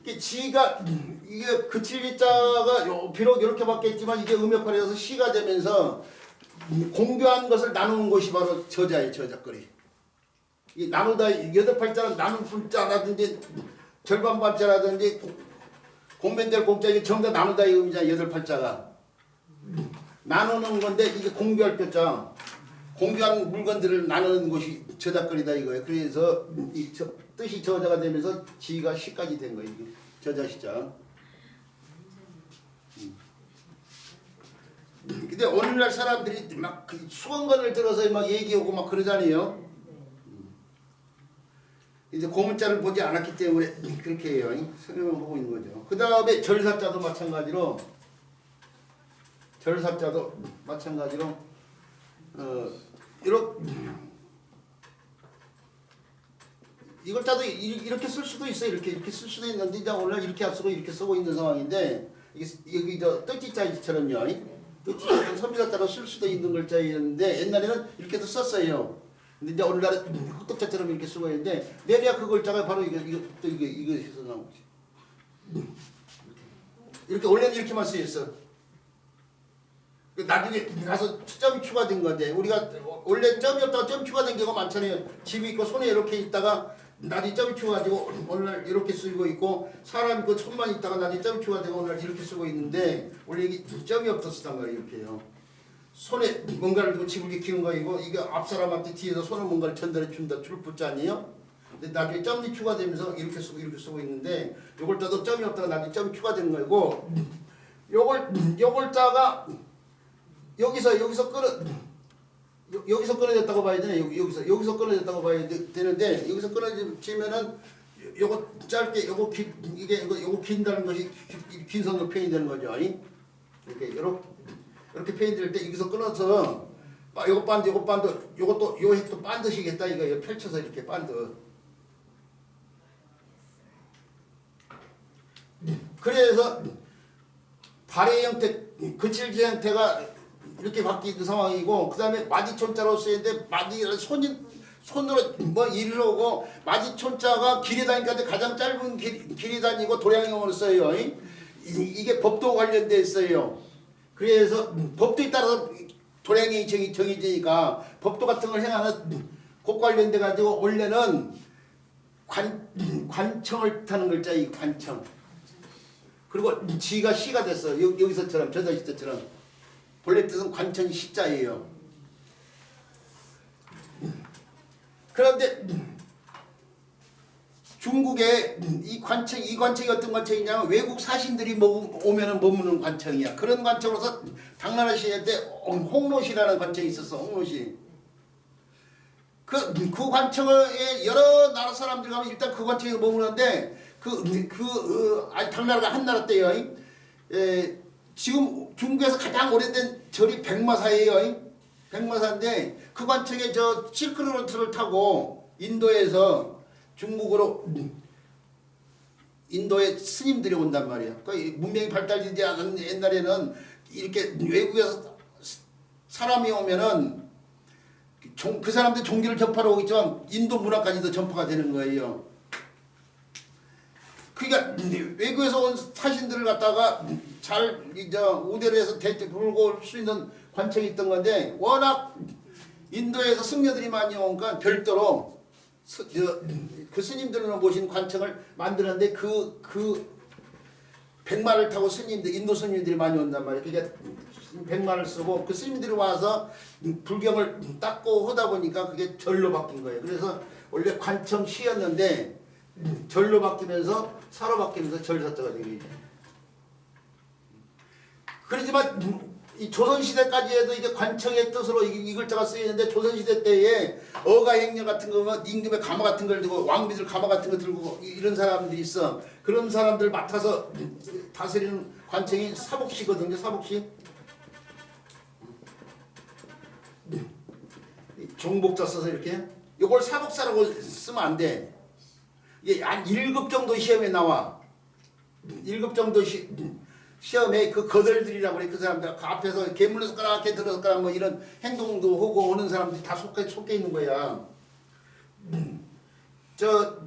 [SPEAKER 1] 이게 지가 이게 그칠리자가 비록 이렇게 바뀌었지만 이게 음역할에서 시가 되면서 공교한 것을 나누는 것이 바로 저자예요. 저작거리. 이 나누다 여덟 팔자는 나눈 분자라든지 절반 반자라든지 공변될 공자 이게 전부 다 나누다의 의미잖아. 여덟 팔자가 나누는 건데 이게 공교할 것자 공교한 물건들을 나누는 것이 저작거리다 이거예요. 그래서 이 뜻이 저자가 되면서 지가 시까지 된 거예요. 저자 시자. 근데 오늘날 사람들이 막 수건건을 들어서 막 얘기하고 막 그러잖아요. 이제 고문자를 보지 않았기 때문에 그렇게 해요. 설명을 하고 있는 거죠. 그 다음에 절사자도 마찬가지로 이 글자도 이렇게 쓸 수도 있어요. 이렇게 쓸 수도 있는데 이제 오늘 이렇게 안 쓰고 이렇게 쓰고 있는 상황인데 이게 여기 저 뜻지자처럼요. 뜻지자처럼 선비자자로 쓸 수도 있는 글자였는데 옛날에는 이렇게도 썼어요. 근데 이제 오늘날은 흑독자처럼 이렇게 쓰고 있는데 내려야 그 글자가 바로 이거 해서 나온 거지. 이렇게 원래는 이렇게만 쓰였어. 나중에 가서 점이 추가된 건데 우리가 원래 점이 없다가 점 추가된 경우가 많잖아요. 집이 있고 손에 이렇게 있다가 나중에 점이 추가되고 오늘날 이렇게 쓰고 있고 사람 있고 손만 있다가 나중에 점이 추가되고 오늘날 이렇게 쓰고 있는데 원래 이게 점이 없었단 말이에요. 이렇게요. 손에 뭔가를 두고 집을 지키는 거이고 이게 앞사람한테 뒤에서 손에 뭔가를 전달해 준다 줄 붙자 아니에요? 근데 나중에 점이 추가되면서 이렇게 쓰고 있는데 요걸 따도 점이 없다가 나중에 점이 추가되는 거고 요걸 자가 여기서 끊어졌다고 봐야 되네. 여기서 끊어졌다고 봐야 되는데 여기서 끊어지면은 요거 짧게 요거 긴다는 것이 긴 선으로 표현이 되는 거죠. 이렇게 표현될 때 여기서 끊어서 요거 반드 요것도 요 핵도 반드시겠다 이거 펼쳐서 이렇게 반드. 그래서 발의 형태 그칠지 형태가 이렇게 바뀌는 상황이고 그 다음에 마디촌자로 쓰이는데 마디를 손으로 뭐 일을 하고 마디촌자가 길이 다니까 가장 짧은 길이 다니고 도량형으로 써요. 이게 법도 관련돼 있어요. 그래서 법도에 따라서 도량이 정해지니까 법도 같은 걸 행하는 그 관련돼 가지고 원래는 관청을 타는 글자이 관청. 그리고 지가 시가 됐어. 여기서처럼 저자시처럼. 본래 뜻은 관청이 시자예요. 그런데 중국에 이 관청이 어떤 관청이냐면 외국 사신들이 오면은 머무는 관청이야. 그런 관청으로서 당나라 시대 때 홍로시라는 관청이 있었어. 홍로시. 그 관청에 여러 나라 사람들이 가면 일단 그 관청에 머무는데 당나라가 한나라 때요. 지금 중국에서 가장 오래된 절이 백마사예요. 백마사인데 그 관청에 저 실크로드를 타고 인도에서 중국으로 인도에 스님들이 온단 말이야. 그러니까 문명이 발달되지 않은 옛날에는 이렇게 외국에서 사람이 오면은 그 사람들 종교를 접하러 오겠지만 인도 문화까지도 전파가 되는 거예요. 그러니까 외국에서 온 사신들을 갖다가 잘 우대로 해서 불고 올 수 있는 관청이 있던 건데 워낙 인도에서 승려들이 많이 오니까 별도로 그 스님들을 모신 관청을 만드는데 그 백마를 타고 인도 스님들이 많이 온단 말이에요. 그러니까 백마를 쓰고 그 스님들이 와서 불경을 닦고 하다 보니까 그게 절로 바뀐 거예요. 그래서 원래 관청시였는데 절로 바뀌면서 사로 바뀌면서 절사자가 되게. 그렇지만 이 조선시대까지 해도 이게 관청의 뜻으로 이 글자가 쓰이는데 조선시대 때에 어가행녀 같은 거면 임금의 가마 같은 걸 들고 왕비들 가마 같은 거 들고 이런 사람들이 있어. 그런 사람들 맡아서 다스리는 관청이 사복시거든요. 사복시. 종복자 써서 이렇게. 이걸 사복사라고 쓰면 안 돼. 이게 한 1급 정도 시험에 나와. 1급 정도 시험에 그 거덜들이라고 그래. 그 사람들 그 앞에서 괴물로 숟가락 이렇게 들어서가락 뭐 이런 행동도 하고 오는 사람들이 다 속해 있는 거야. 저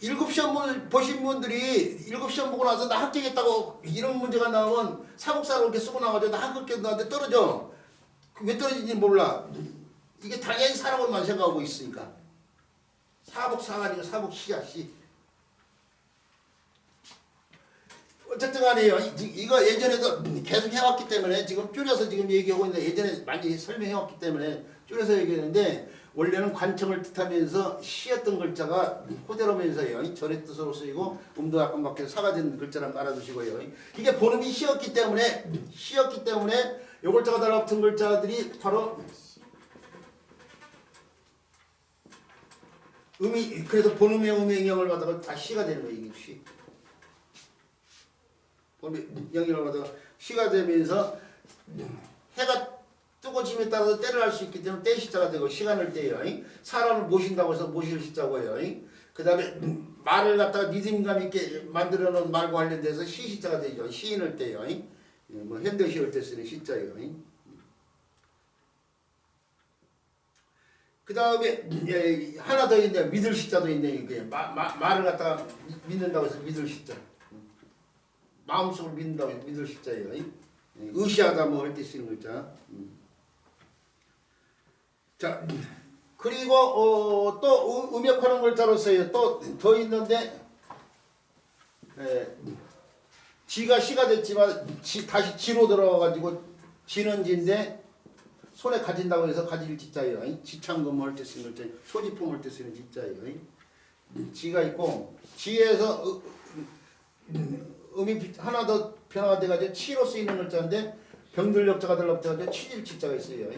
[SPEAKER 1] 1급 시험을 보신 분들이 1급 시험 보고 나서 나 합격했다고 이런 문제가 나오면 사복사로 이렇게 쓰고 나가지고 나 합격했는데 떨어져. 왜 떨어진지 몰라. 이게 당연히 사라고만 생각하고 있으니까. 사복사가 아니고 사복시야 시. 어쨌든 간에요. 이거 예전에도 계속 해왔기 때문에 지금 줄여서 지금 얘기하고 있는데 예전에 많이 설명해왔기 때문에 줄여서 얘기했는데 원래는 관청을 뜻하면서 시였던 글자가 호대로면서요. 절의 뜻으로 쓰이고 음도 약간 바뀌어 사가 된 글자랑 알아두시고요. 이게 본음이 시였기 때문에 요 글자가 달라붙은 글자들이 바로 음이 그래서 본음의 영향을 받아서 다 시가 되는 거예요. 이게 시. 영향을 받아서 시가 되면서 해가 뜨고 짐에 따라서 때를 할 수 있기 때문에 때 시자가 되고 시간을 떼요. 사람을 모신다고 해서 모실 시자고요. 그 다음에 말을 갖다가 리듬감 있게 만들어 놓은 말과 관련돼서 시시자가 되죠. 시인을 떼요. 뭐 현대시를 때 쓰는 시자예요. 그 다음에 하나 더 있는데 믿을 시자도 있네. 이게 말을 갖다가 믿는다고 해서 믿을 시자. 마음속으로 믿는다고 해서 믿을 시자예요. 의시하다 뭐 할 때 쓰는 글자. 자 그리고 또 음역하는 글자로 써요. 또 더 있는데 지가 시가 됐지만 다시 지로 들어와가지고 지는 지인데 손에 가진다고 해서 가질 지자예요. 지창금 할 때 쓰는 글자, 소지품 할 때 쓰는 지자예요. 지가 있고 지에서 음이 하나 더 변화가 돼가지고 치로 쓰이는 글자인데 병들역자가 달라붙어가지고 치질 지자가 있어요.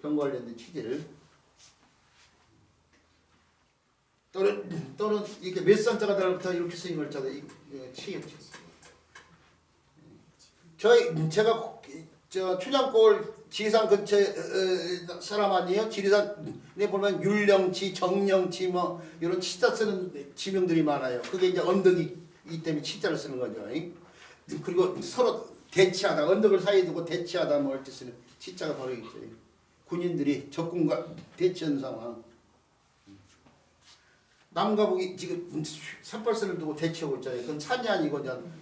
[SPEAKER 1] 병과 관련된 치질을 또는 이렇게 몇산자가 달라붙어 이렇게 쓰이는 글자도 치. 제가 저 춘향골 지리산 근처에 사람 아니에요? 지리산에 보면 율령치, 정령치 뭐 이런 치자 쓰는 지명들이 많아요. 그게 이제 언덕이기 때문에 치자를 쓰는 거죠. 그리고 서로 대치하다, 언덕을 사이에 두고 대치하다 뭐 할 때 쓰는 치자가 바로 있죠. 군인들이 적군과 대치하는 상황. 남과 북이 지금 삿발선을 두고 대치하고 있잖아요. 그건 산이 아니고 그냥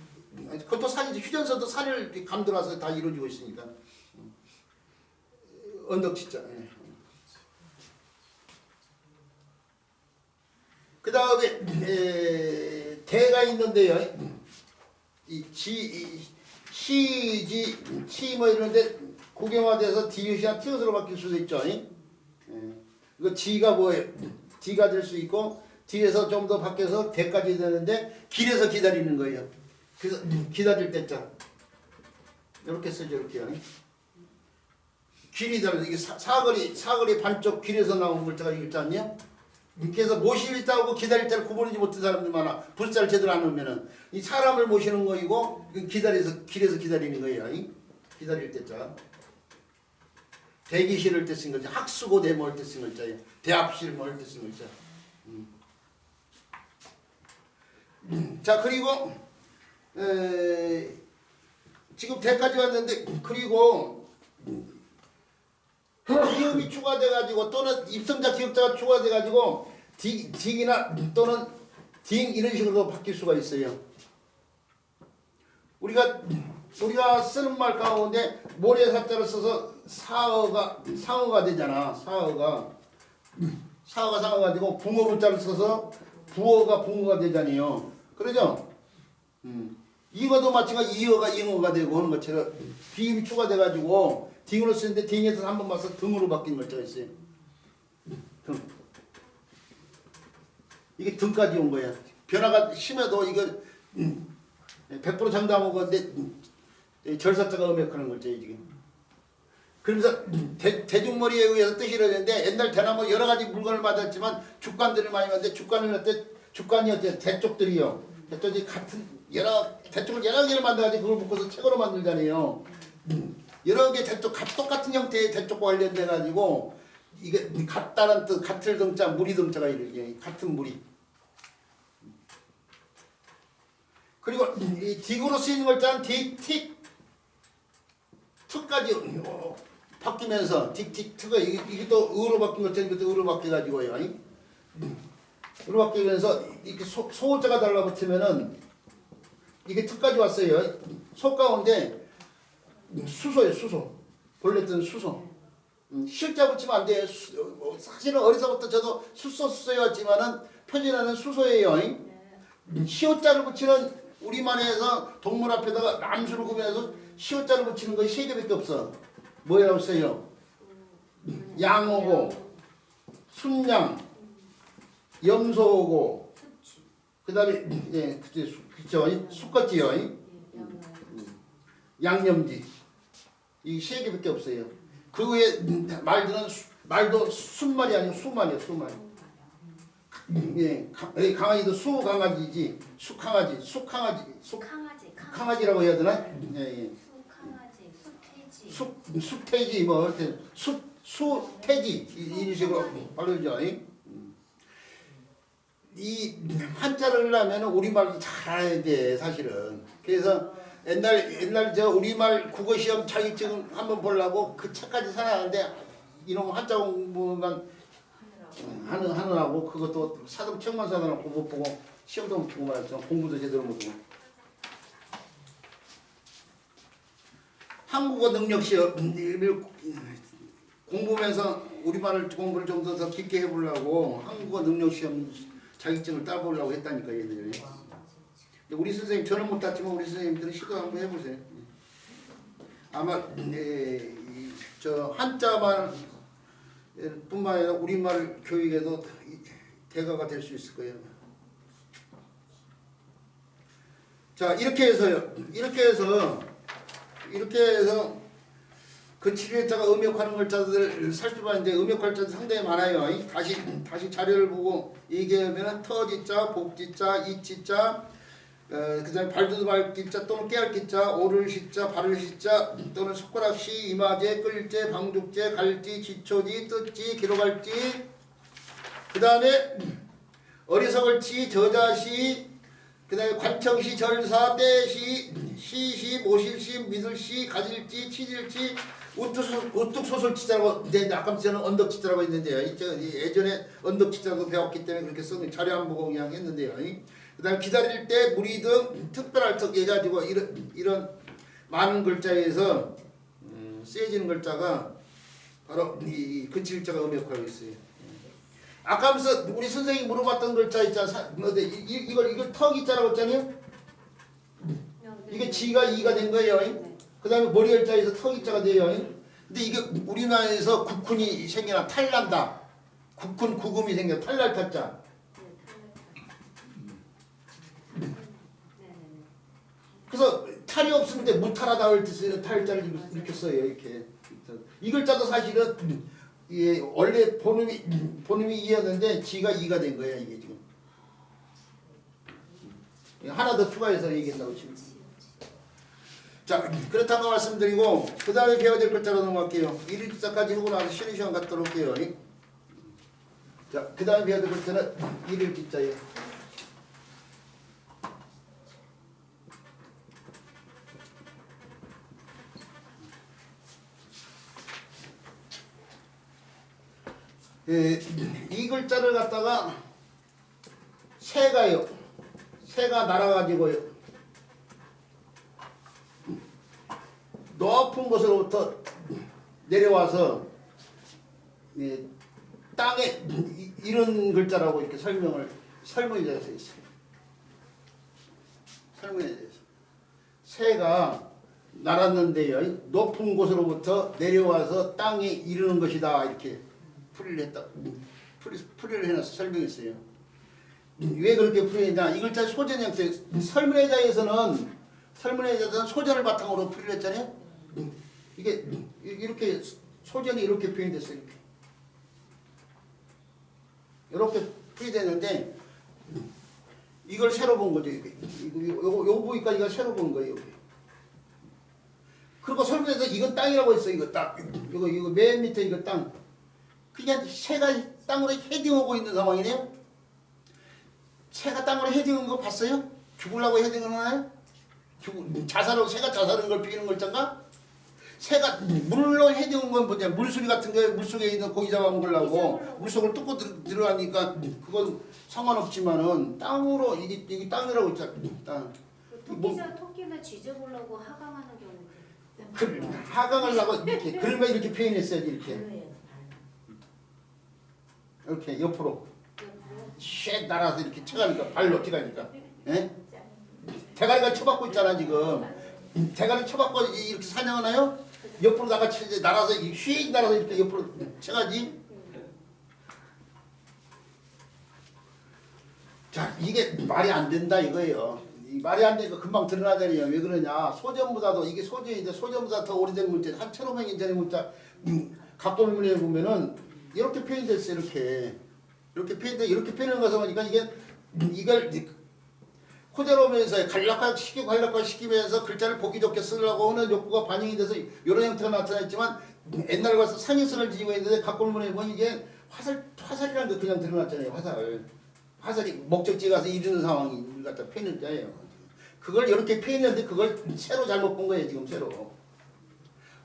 [SPEAKER 1] 그것도 산이지. 휴전선도 산을 감돌아서 다 이루어지고 있으니까. 언덕 치자. 그 다음에 대가 있는데요. 시지 치 뭐 이런데 국영화돼서 디귿이나 티귿으로 바뀔 수도 있죠. 이거 지가 뭐예요? 디가 될 수 있고 뒤에서 좀 더 바뀌어서 대까지 되는데 길에서 기다리는 거예요. 그래서 기다릴 때자 이렇게 쓰죠. 이렇게요. 길이 다르죠. 이게 사거리 반쪽 길에서 나온 글자가 이 글자 아니야? 그래서 모실 때하고 기다릴 때를 구분하지 못한 사람들 많아. 불자를 제대로 안 놓으면은 이 사람을 모시는 거이고 길에서 기다리는 거예요. 기다릴 때자. 대기실을 때 쓴 글자. 학수고대 뭐 할 때 쓴 글자예요. 대합실 뭐 할 때 쓴 글자. 자 그리고 지금 대까지 왔는데 그리고 기음이 추가돼가지고 또는 입성자 기역자가 추가돼가지고 딩이나 또는 딩 이런 식으로 바뀔 수가 있어요. 우리가 쓰는 말 가운데 모래사자를 써서 상어가 되잖아. 상어가 상어가 되고 붕어문자를 써서 부어가 붕어가 되잖아요. 그러죠? 이거도 마찬가지 이어가 잉어가 되고 하는 것처럼 비음이 추가돼가지고 딩으로 쓰는데 딩에서 한번 봐서 등으로 바뀐 글자가 있어요. 등. 이게 등까지 온 거야. 변화가 심해도 이거 100% 장담한 건데 절사자가 음역하는 글자예요 지금. 그러면서 대중머리에 의해서 뜻이 이루어졌는데 옛날 대나무 여러 가지 물건을 만들었지만 주관들을 많이 만드는데 주관이 어때? 대쪽들이요. 대쪽이 같은 대쪽을 여러 개를 만들어가지고 그걸 묶어서 책으로 만들잖아요. 여러 개 대쪽 똑같은 형태의 대쪽과 관련돼 가지고 이게 같다는 뜻, 같을 등자, 무리 등자가 이렇게 같은 무리. 그리고 이 딕으로 쓰이는 글자는 딕, 틱, 트까지 바뀌면서 딕, 트가 이게 또 의로 바뀐 것처럼 이것도 의로 바뀌어가지고요. 의로 바뀌면서 이렇게 소자가 달라붙으면은 이게 트까지 왔어요. 소 가운데 수소예요, 수소. 본래 뜻은 수소. 실자 붙이면 안 돼요. 사실은 어려서부터 저도 수소 해왔지만은 표준어는 수소예요. 시옷자를 붙이는 우리말에서 동물 앞에다가 남수를 구분해서 시옷자를 붙이는 것이 세 개밖에 없어. 뭐라고 써요? 양오고, 순양, 염소오고, 그 다음에 그쵸? 수컷지요. 양념지. 이 세 개밖에 없어요. 그 외에 말도 순말이 아니고 수말이에요. 수말. 예, 강아지도 수강아지지. 강아지라고 해야 되나? 예. 수태지 뭐 수태지 이런 식으로 발음이죠. 이 한자를 하려면 우리말 잘 알아야 돼 사실은. 그래서 옛날 저 우리말 국어 시험 자격증 한번 보려고 그 책까지 사놨는데 이놈 한자 공부만 하느라고 그것도 책만 사놓고 못 보고 시험도 못 보고 말했죠. 공부도 제대로 못 하고. 한국어 능력 시험 공부하면서 우리말을 공부를 좀 더 깊게 해보려고 한국어 능력 시험 자격증을 따보려고 했다니까 얘들이. 우리 선생님 저는 못 땄지만 우리 선생님들은 시도 한번 해보세요. 아마 저 한자만 뿐만 아니라 우리말 교육에도 대가가 될 수 있을 거예요. 자 이렇게 해서 그 7회자가 음역하는 글자들을 살펴봤는데 음역할 자들 상당히 많아요. 다시 자료를 보고 얘기하면 터지자, 복지자, 이치자, 그다음에 발두발기자 또는 깨알기자, 오를 시자, 발을 시자 또는 손가락시, 이마제, 끌제, 방죽제, 갈지, 지초지, 뜻지, 기록할지. 그다음에 어리석을지, 저자시, 그다음에 관청시, 절사, 때시, 시시, 모실시, 믿을시, 가질지, 치질지, 우뚝소설치자라고 이제 아까 저는 언덕치자라고 했는데요. 예전에 언덕치자도 배웠기 때문에 그렇게 쓰는 자료 안 보고 그냥 했는데요. 그다음에 기다릴 때 무리 등 특별할 턱 해가지고 이런 많은 글자에서 쓰여지는 글자가 바로 이 근치일자가 음역하고 있어요. 아까 하면서 우리 선생님이 물어봤던 글자 있잖아. 이걸 턱이자라고 했잖아요. 이게 지가 이가 된 거예요. 그 다음에 머리 열자에서 턱이자가 돼요. 근데 이게 우리나라에서 국훈이 생겨나 탈난다. 국훈 구금이 생겨 탈날 탈자. 그래서 탈이 없으면 무탈하다 할 때 탈자를 이렇게 써요. 이렇게. 이 글자도 사실은 원래 본음이 이였는데 지가 이가 된 거예요. 이게 지금. 하나 더 추가해서 얘기한다고 치면. 자, 그렇다는 거 말씀드리고 그 다음에 배워야 될 글자로 넘어갈게요. 1일자까지 하고 나서 쉬는 시간 갖도록 할게요. 자, 그 다음에 배워야 될 글자는 1일자예요. 이 글자를 갖다가 새가요. 새가 날아가지고요. 높은 곳으로부터 내려와서 땅에 이런 글자라고 이렇게 설명이 되어 있어요. 설명에 대해서 새가 날았는데요. 높은 곳으로부터 내려와서 땅에 이르는 것이다. 이렇게 풀이를 해놔서 설명했어요. 왜 그렇게 풀이했냐? 이 글자 소전 형태. 설문의자에서는 소전을 바탕으로 풀이를 했잖아요. 이게 이렇게 소전이 이렇게 표현됐어요. 이렇게 표현됐는데 이걸 새로 본 거죠. 요거 보니까 이거 새로 본 거예요. 여기. 그리고 설명해서 이건 땅이라고 했어. 이거 땅. 이거 맨 밑에 이거 땅. 그냥 새가 땅으로 헤딩하고 있는 상황이네요. 새가 땅으로 헤딩한 거 봤어요? 죽으려고 헤딩을 하나요? 자살하고 새가 자살한 걸 피는 글자인가? 새가 물로 헤딩한 건 뭐냐? 물수리 같은 거 물속에 있는 고기 잡아먹으려고 물속을 뚫고 들어가니까 그건 상관없지만은 땅으로 이게 땅이라고 있잖아. 땅.
[SPEAKER 2] 토끼나 쥐져보려고 하강하는 경우.
[SPEAKER 1] 하강을 하고 이렇게 그러면 이렇게 표현했어야지 이렇게. 이렇게 옆으로 쉐 날아서 이렇게 쳐가니까 발로 어떻게 가니까. 예? 대가리가 쳐박고 있잖아 지금. 대가리 쳐박고 이렇게 사냥하나요? 옆으로 날아서 휙 날아서 이렇게 옆으로 쳐가지. 자 이게 말이 안 된다 이거예요. 이 말이 안 되니까 금방 드러나잖아요. 왜 그러냐? 소전보다도 이게 소전인데 소전보다 더 오래된 문자 한 1500년 전의 문자 각본문에 보면은 이렇게 표현됐어요. 이렇게 표현돼 이렇게 표현한 것을 보니까 이걸 그대로면서 간략화시키면서 글자를 보기 좋게 쓰려고 하는 욕구가 반영이 돼서 이런 형태가 나타났지만 옛날에 가서 상인선을 지니고 있는데 각본문에 보면 이게 화살이라는 게 그냥 드러났잖아요. 화살이 목적지에 가서 이르는 상황이 갖다 표현을 짜요. 그걸 이렇게 표현했는데 그걸 새로 잘못 본 거예요. 지금 새로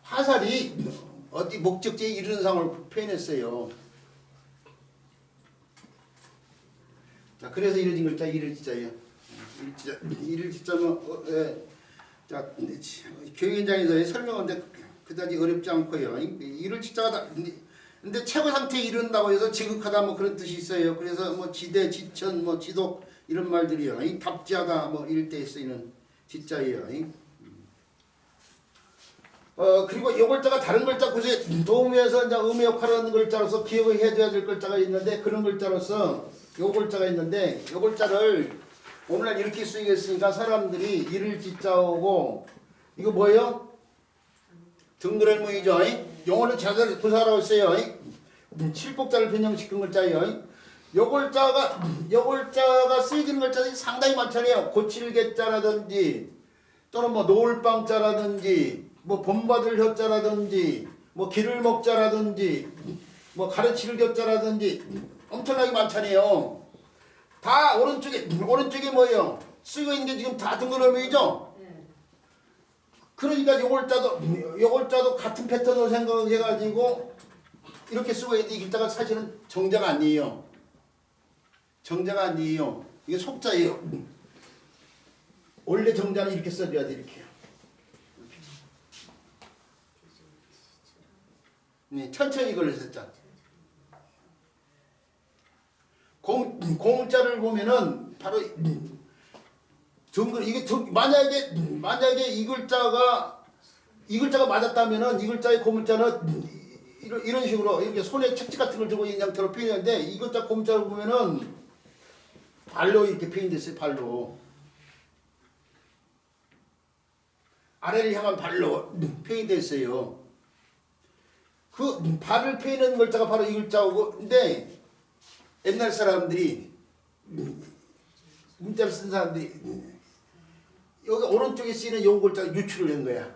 [SPEAKER 1] 화살이 어디 목적지에 이르는 상황을 표현했어요. 자 그래서 이르진 글자 이를 지자예요. 이를 지자면 자 교육 현장에서 설명하는데 그다지 어렵지 않고요. 이를 지자가 다 근데 최고 상태에 이른다고 해서 지극하다 뭐 그런 뜻이 있어요. 그래서 뭐 지대, 지천, 뭐 지독 이런 말들이요. 답지하다 뭐 이럴 때 쓰이는 지자예요. 그리고 이 글자가 다른 글자 구조에 도움에서 이제 음의 역할을 하는 글자로서 기억을 해줘야 될 글자가 있는데 그런 글자로서 요 글자가 있는데 요 글자를 오늘날 이렇게 쓰이겠으니까 사람들이 이를 지자오고 이거 뭐예요? 등그랄무이죠. 용어는 제대로 구사하라고 했어요. 칠복자를 변형시킨 글자예요. 요 글자가 쓰여지는 글자들이 상당히 많잖아요. 고칠개자라든지 또는 뭐 노을방자라든지 뭐 본받을 혀자라든지 뭐 길을 먹자라든지 뭐 가르칠 겨자라든지 엄청나게 많잖아요. 다 오른쪽에 뭐예요? 쓰고 있는 게 지금 다 등그랄무이죠. 그러니까 요글자도 같은 패턴으로 생각해가지고 이렇게 쓰고 있는데 이 글자가 사실은 정자가 아니에요. 정자가 아니에요. 이게 속자예요. 원래 정자는 이렇게 써줘야 돼. 이렇게요. 네, 천천히 이걸 했었죠. 공자를 보면은 바로 이게 만약에 이 글자가 맞았다면은 이 글자의 고문자는 이런 식으로 이렇게 손에 책지 같은 걸 들고 있는 형태로 표현했는데 이 글자 고문자를 보면은 발로 이렇게 표현됐어요. 발로 아래를 향한 발로 표현됐어요. 그 발을 표현하는 글자가 바로 이 글자고 근데 옛날 사람들이 문자를 쓴 사람들이 여기 오른쪽에 쓰이는 요 글자가 유출을 한 거야.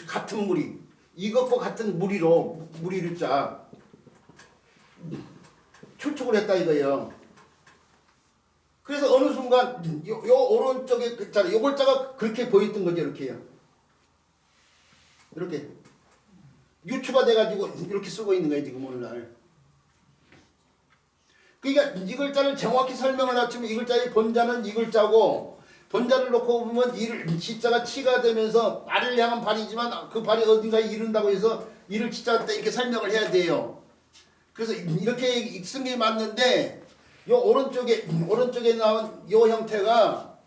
[SPEAKER 1] 같은 무리. 이것과 같은 무리로 무리를 짜 추측을 했다 이거예요. 그래서 어느 순간 요 오른쪽에 글자, 요 글자가 그렇게 보였던 거죠. 이렇게요. 이렇게 유추가 돼가지고 이렇게 쓰고 있는 거예요. 지금 오늘날. 그러니까 이 글자를 정확히 설명을 하시면 이 글자의 본자는 이 글자고 본자를 놓고 보면 지자가 치가 되면서 발을 향한 발이지만 그 발이 어딘가에 이른다고 해서 이를 지자 때 이렇게 설명을 해야 돼요. 그래서 이렇게 쓴 게 맞는데 요 오른쪽에 나온 요 형태가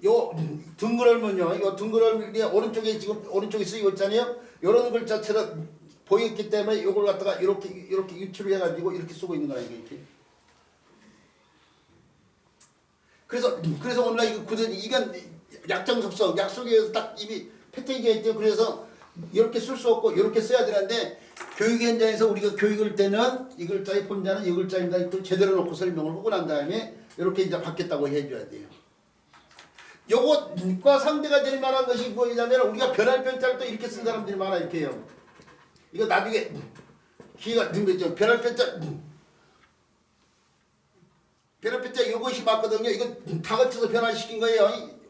[SPEAKER 1] 요 등그럴문요. 요 등그럴이 오른쪽에 쓰이고 있잖아요. 요런 글자처럼 보였기 때문에 요걸 갖다가 이렇게 유출을 해가지고 이렇게 쓰고 있는 거야 이게. 그래서 오늘날 이건 약정섭석 약속에서 딱 이미 패턴이 되어 있대요. 그래서 이렇게 쓸 수 없고 이렇게 써야 되는데 교육 현장에서 우리가 교육을 때는 이 글자의 본자는 이 글자입니다. 이걸 제대로 놓고 설명을 하고 난 다음에 이렇게 이제 바뀌었다고 해줘야 돼요. 요것과 상대가 될 만한 것이 뭐냐면 우리가 변할 편자를 또 이렇게 쓴 사람들이 많아 이렇게 해요. 이거 나중에 기회가 되면 변할 편자 이것이 맞거든요. 이거 다 거쳐서 변화시킨 거예요.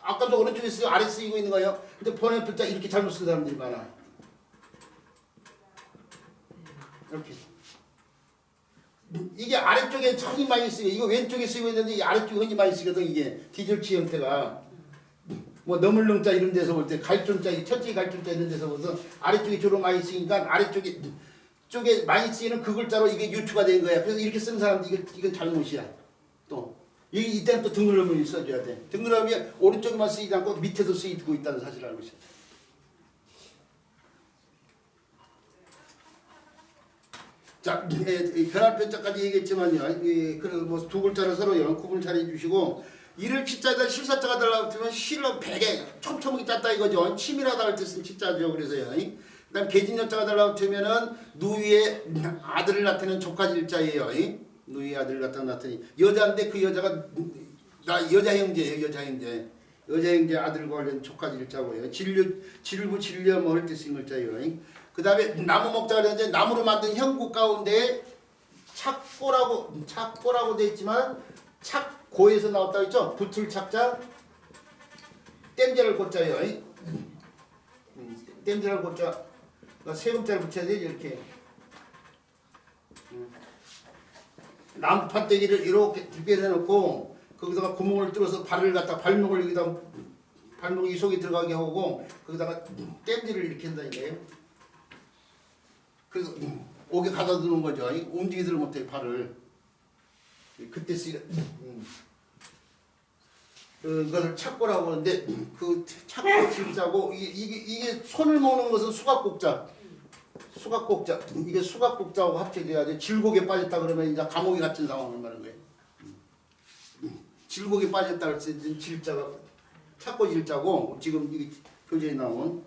[SPEAKER 1] 아까도 오른쪽에 쓰고 아래 쓰이고 있는 거예요. 근데 변할 편자 이렇게 잘못 쓴 사람들이 많아. 이렇게. 이게 아래쪽에 흔히 많이 쓰고 이거 왼쪽에 쓰고 있는데 이 아래쪽에 흔히 많이 쓰거든. 이게 디절치 형태가 뭐 너물렁자 이런 데서 볼 때 갈존자 첫째 갈존자 이런 데서 보서 아래쪽에 주로 많이 쓰니까 아래쪽에 쪽에 많이 쓰이는 그 글자로 이게 유추가 된 거야. 그래서 이렇게 쓰는 사람들 이건 잘못이야. 또 이때는 또 등그러미를 써줘야 돼. 등그러미 오른쪽에만 쓰이지 않고 밑에도 쓰이고 있다는 사실을 알고 있어. 자, 변할 편자까지 얘기했지만요. 그뭐두 글자를 서로 구분을 잘 해주시고 이를 치자에다 실사자가 달라붙으면 실로 베개 촘촘하게 짰다 이거죠. 치밀하다 할 때 쓴 치자죠. 그래서요. 그다음 계진여자가 달라붙으면은 누이의 아들을 나타내는 조카질자예요. 누이의 아들을 나타내니 여자인데 그 여자가 여자 형제예요. 여자 형제 아들과 관련 조카질자고요. 진부 진려 뭐 할 때 쓴 글자예요. 그 다음에 나무 먹자가 되는데 나무로 만든 형국 가운데 착고라고 돼 있지만 착고에서 나왔다고 했죠. 붙을 착자 땜자를 고자예요. 땜자를 고자 세 글자를 붙여야 돼. 이렇게 나무 판때기를 이렇게 두께를 해놓고 거기다가 구멍을 뚫어서 발을 갖다 발목을 여기다 발목이 이 속에 들어가게 하고 거기다가 땜질을 이렇게 한다 이거예요. 그래서 옥에 가다 두는 거죠. 움직이지를 못해 발을. 그때 쓰이는 그것을 착고라고 하는데 그 착고 질자고 이게 손을 모으는 것은 수각곡자. 이게 수각곡자하고 합쳐져야 돼. 질곡에 빠졌다 그러면 이제 감옥에 갇힌 상황을 말하는 거예요. 질곡에 빠졌다 할 때 질자가 착고 질자고 지금 이 교재에 나온.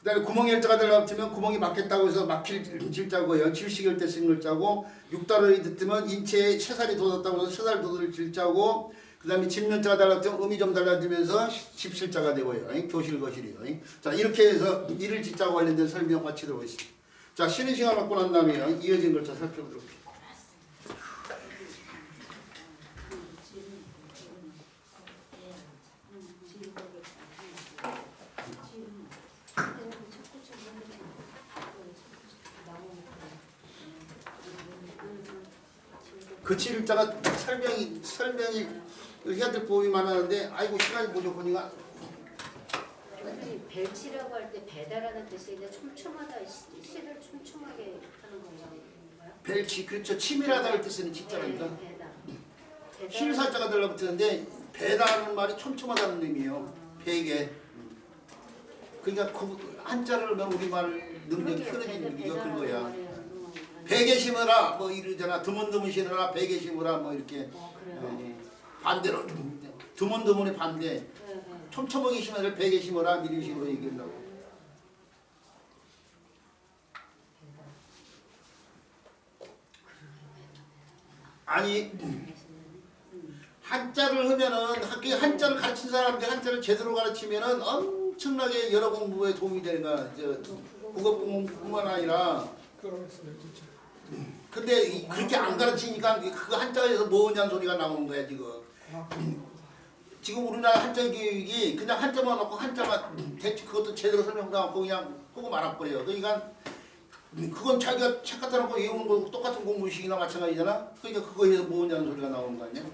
[SPEAKER 1] 그 다음에 구멍이 일자가 달라붙으면 구멍이 막혔다고 해서 막힐 질자고요. 질식일 때 쓴 글자고 육달을 듣으면 인체에 채살이 돋았다고 해서 채살 돋을 질자고 그 다음에 집면자가 달라붙으면 음이 좀 달라지면서 집실자가 되고요. 교실 거실이요. 자 이렇게 해서 이를 짓자고 관련된 설명 마치도록 하겠습니다. 자 쉬는 시간 갖고 난 다음에 이어진 글자 살펴보도록 할게요. 그 칠자가 설명이 해야 될 법이 많았는데 아이고 시간이 부족하니까
[SPEAKER 2] 벨치라고 할 때 배달하는 뜻인데 촘촘하다 실을 촘촘하게 하는 건가요?
[SPEAKER 1] 벨치 그렇죠. 치밀하다 할 때 쓰는 칠자라니까.
[SPEAKER 2] 배달.
[SPEAKER 1] 실살자가 달라붙었는데 배다는 말이 촘촘하다는 의미예요. 베개. 그러니까 그 한자를 넣으면 우리말 능력이 흐려지는 이유가 그거야. 베개 심으라 뭐 이러잖아. 드문드문 심으라 베개 심으라 뭐 이렇게. 반대로 드문드문의 반대. 촘촘하게 심어라 베개 심어라 이런 식으로 얘기한다고. 아니 한자를 하면은 학교에 한자를 가르친 사람들 한자를 제대로 가르치면은 엄청나게 여러 공부에 도움이 되는 거야. 국어 공부뿐만 아니라. 근데 그렇게 안 가르치니까 그 한자에서 뭐냐는 소리가 나오는 거야 지금. 지금 우리나라 한자 교육이 그냥 한자만 놓고 한자만 대충 그것도 제대로 설명도 안 하고 그냥 하고 말아버려요. 그러니까 그건 자기가 책 갖다 놓고 외우는 거 똑같은 공부식이나 마찬가지잖아. 그러니까 그거에서 뭐냐는 소리가 나오는 거 아니야?